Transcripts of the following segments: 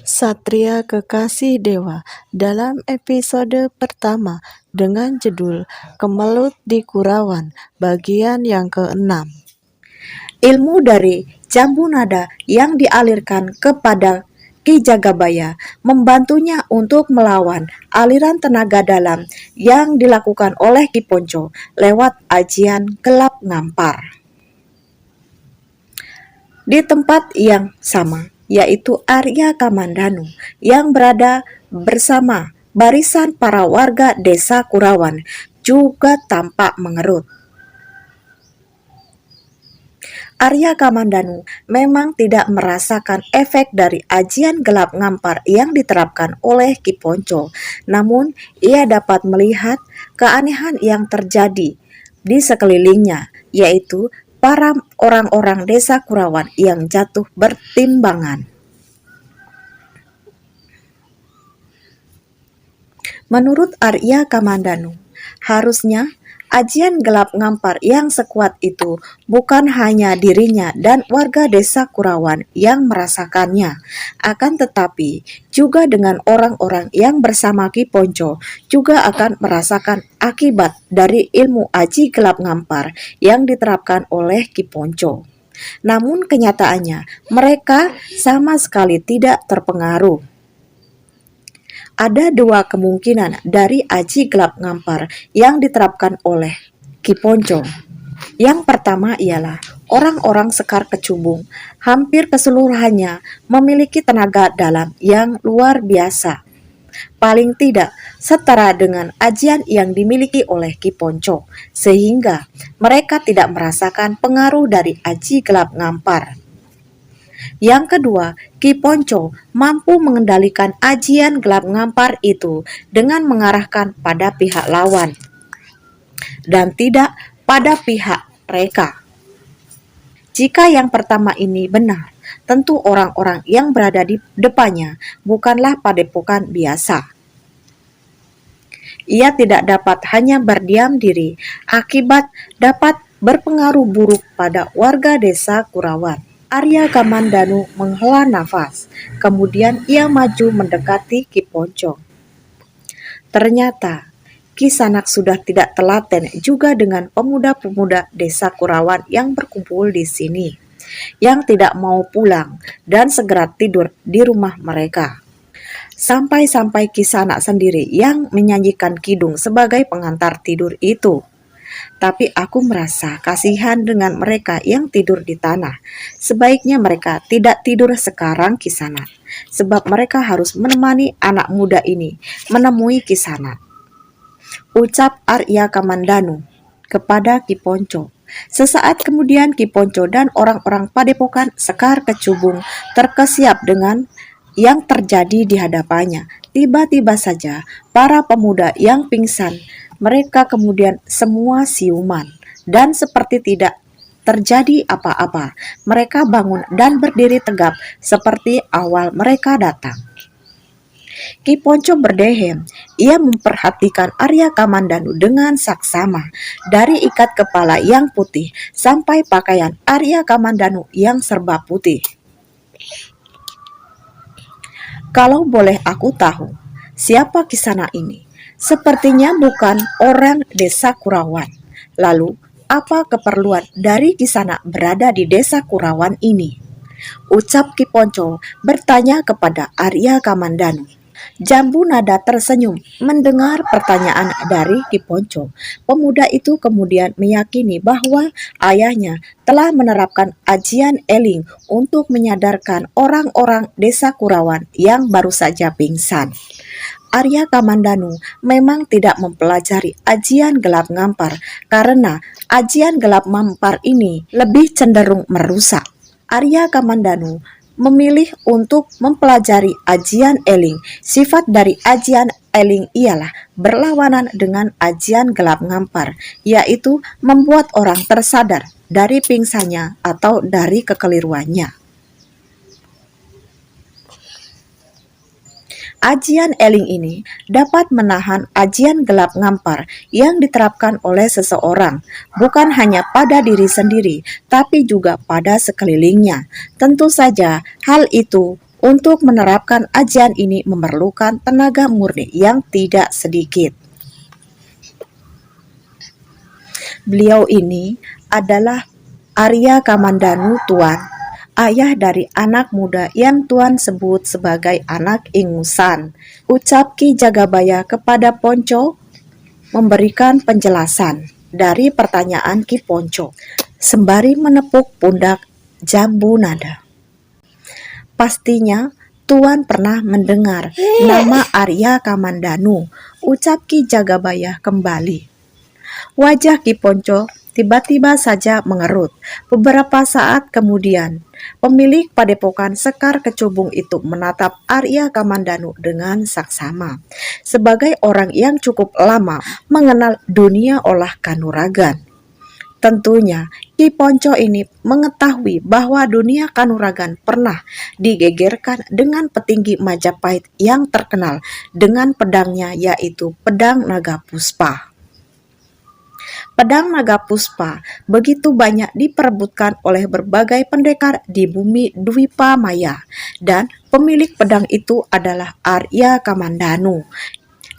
Satria Kekasih Dewa dalam episode pertama dengan judul Kemelut di Kurawan bagian yang ke-6. Ilmu dari jambu nada yang dialirkan kepada Ki Jagabaya membantunya untuk melawan aliran tenaga dalam yang dilakukan oleh Ki Ponco lewat ajian gelap ngampar. Di tempat yang sama, yaitu Arya Kamandanu yang berada bersama barisan para warga desa Kurawan juga tampak mengerut. Arya Kamandanu memang tidak merasakan efek dari ajian gelap ngampar yang diterapkan oleh Ki Ponco, namun ia dapat melihat keanehan yang terjadi di sekelilingnya, yaitu para orang-orang desa Kurawan yang jatuh bertimbangan. Menurut Arya Kamandanu, harusnya ajian gelap ngampar yang sekuat itu bukan hanya dirinya dan warga desa Kurawan yang merasakannya, akan tetapi juga dengan orang-orang yang bersama Ki Ponco juga akan merasakan akibat dari ilmu aji gelap ngampar yang diterapkan oleh Ki Ponco. Namun kenyataannya mereka sama sekali tidak terpengaruh. Ada dua kemungkinan dari aji gelap ngampar yang diterapkan oleh Ki Ponco. Yang pertama ialah orang-orang Sekar Kecubung hampir keseluruhannya memiliki tenaga dalam yang luar biasa. Paling tidak setara dengan ajian yang dimiliki oleh Ki Ponco, sehingga mereka tidak merasakan pengaruh dari aji gelap ngampar. Yang kedua, Ki Ponco mampu mengendalikan ajian gelap ngampar itu dengan mengarahkan pada pihak lawan dan tidak pada pihak mereka. Jika yang pertama ini benar, tentu orang-orang yang berada di depannya bukanlah padepokan biasa. Ia tidak dapat hanya berdiam diri, akibat dapat berpengaruh buruk pada warga desa Kurawan. Arya Kamandanu menghela nafas, kemudian ia maju mendekati Ki Ponco. Ternyata Ki Sanak sudah tidak telaten juga dengan pemuda-pemuda desa Kurawan yang berkumpul di sini, yang tidak mau pulang dan segera tidur di rumah mereka. Sampai-sampai Ki Sanak sendiri yang menyanyikan kidung sebagai pengantar tidur itu. Tapi aku merasa kasihan dengan mereka yang tidur di tanah. Sebaiknya mereka tidak tidur sekarang, Ki Sanak, sebab mereka harus menemani anak muda ini menemui Ki Sanak. Ucap Arya Kamandanu kepada Ki Ponco. Sesaat kemudian Ki Ponco dan orang-orang padepokan Sekar Kecubung terkesiap dengan yang terjadi di hadapannya. Tiba-tiba saja para pemuda yang pingsan, mereka kemudian semua siuman dan seperti tidak terjadi apa-apa. Mereka bangun dan berdiri tegap seperti awal mereka datang. Ki Ponco berdehem. Ia memperhatikan Arya Kamandanu dengan saksama, dari ikat kepala yang putih sampai pakaian Arya Kamandanu yang serba putih. Kalau boleh aku tahu, siapa Ki Sanak ini? Sepertinya bukan orang desa Kurawan. Lalu, apa keperluan dari Ki Sanak berada di desa Kurawan ini? Ucap Ki Ponco bertanya kepada Arya Kamandanu. Jambu nada tersenyum mendengar pertanyaan dari Ki Ponco. Pemuda itu kemudian meyakini bahwa ayahnya telah menerapkan ajian eling untuk menyadarkan orang-orang desa Kurawan yang baru saja pingsan. Arya Kamandanu memang tidak mempelajari ajian gelap ngampar karena ajian gelap ngampar ini lebih cenderung merusak. Arya Kamandanu memilih untuk mempelajari ajian eling. Sifat dari ajian eling ialah berlawanan dengan ajian gelap ngampar, yaitu membuat orang tersadar dari pingsannya atau dari kekeliruannya. Ajian eling ini dapat menahan ajian gelap ngampar yang diterapkan oleh seseorang, bukan hanya pada diri sendiri, tapi juga pada sekelilingnya. Tentu saja hal itu Untuk menerapkan ajian ini memerlukan tenaga murni yang tidak sedikit. Beliau ini adalah Arya Kamandanu Tuan, ayah dari anak muda yang Tuan sebut sebagai anak ingusan. Ucap Ki Jagabaya kepada Ponco memberikan penjelasan dari pertanyaan Ki Ponco, sembari menepuk pundak Jambu Nada. Pastinya Tuan pernah mendengar nama Arya Kamandanu, ucap Ki Jagabaya kembali. Wajah Ki Ponco tiba-tiba saja mengerut. Beberapa saat kemudian, pemilik padepokan Sekar Kecubung itu menatap Arya Kamandanu dengan saksama. Sebagai orang yang cukup lama mengenal dunia olah kanuragan, tentunya Ki Ponco ini mengetahui bahwa dunia kanuragan pernah digegerkan dengan petinggi Majapahit yang terkenal dengan pedangnya, yaitu pedang Naga Puspa. Pedang Naga Puspa begitu banyak diperebutkan oleh berbagai pendekar di bumi Dwipa Maya, dan pemilik pedang itu adalah Arya Kamandanu,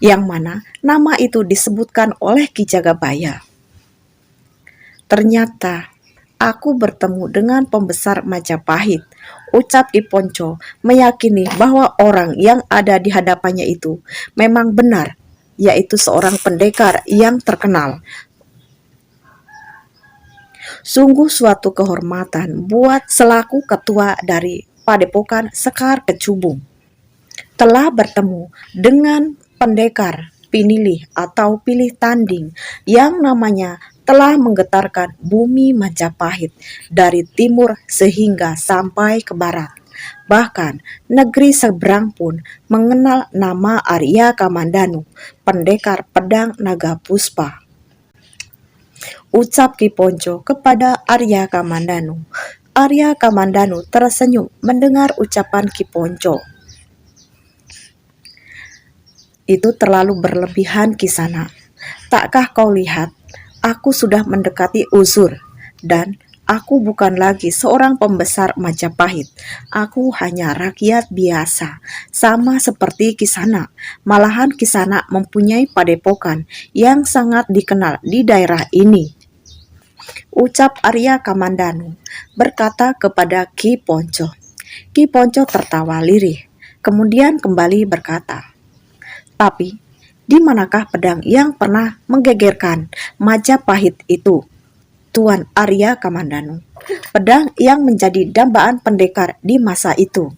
yang mana nama itu disebutkan oleh Ki Jagabaya. Ternyata aku bertemu dengan pembesar Majapahit, ucap Ki Ponco, meyakini bahwa orang yang ada di hadapannya itu memang benar, yaitu seorang pendekar yang terkenal. Sungguh suatu kehormatan buat selaku ketua dari Padepokan Sekar Kecubung telah bertemu dengan pendekar pinilih atau pilih tanding yang namanya telah menggetarkan bumi Majapahit dari timur sehingga sampai ke barat. Bahkan negeri seberang pun mengenal nama Arya Kamandanu, pendekar pedang Naga Puspa, ucap Ki Ponco kepada Arya Kamandanu. Arya Kamandanu tersenyum mendengar ucapan Ki Ponco. Itu terlalu berlebihan, Kisana. Takkah kau lihat, aku sudah mendekati uzur, dan aku bukan lagi seorang pembesar Majapahit. Aku hanya rakyat biasa, sama seperti Kisana. Malahan Kisana mempunyai padepokan yang sangat dikenal di daerah ini, ucap Arya Kamandanu berkata kepada Ki Ponco. Ki Ponco tertawa lirih, kemudian kembali berkata, tapi di manakah pedang yang pernah menggegerkan Majapahit itu, Tuan Arya Kamandanu? Pedang yang menjadi dambaan pendekar di masa itu,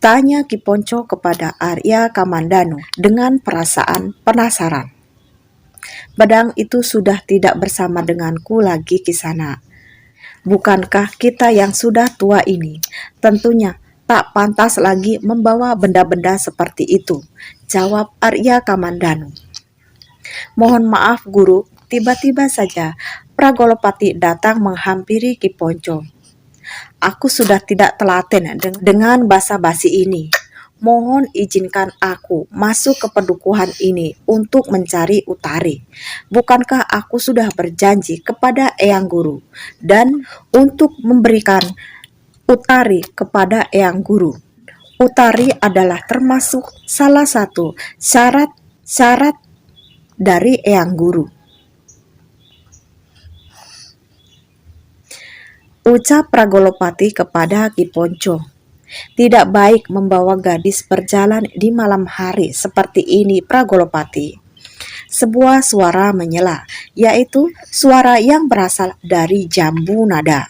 tanya Ki Ponco kepada Arya Kamandanu dengan perasaan penasaran. Pedang itu sudah tidak bersama denganku lagi, Kisana. Bukankah kita yang sudah tua ini tentunya tak pantas lagi membawa benda-benda seperti itu, jawab Arya Kamandanu. Mohon maaf, Guru, tiba-tiba saja Pragolopati datang menghampiri Ki Ponco. Aku sudah tidak telaten dengan basa-basi ini. Mohon izinkan aku masuk ke pedukuhan ini untuk mencari Utari. Bukankah aku sudah berjanji kepada Eyang Guru dan untuk memberikan Utari kepada Eyang Guru? Utari adalah termasuk salah satu syarat dari Eyang Guru, ucap Pragolopati kepada Ki Ponco. Tidak baik membawa gadis berjalan di malam hari seperti ini, Pragolopati. Sebuah suara menyela, yaitu suara yang berasal dari Jambu Nada.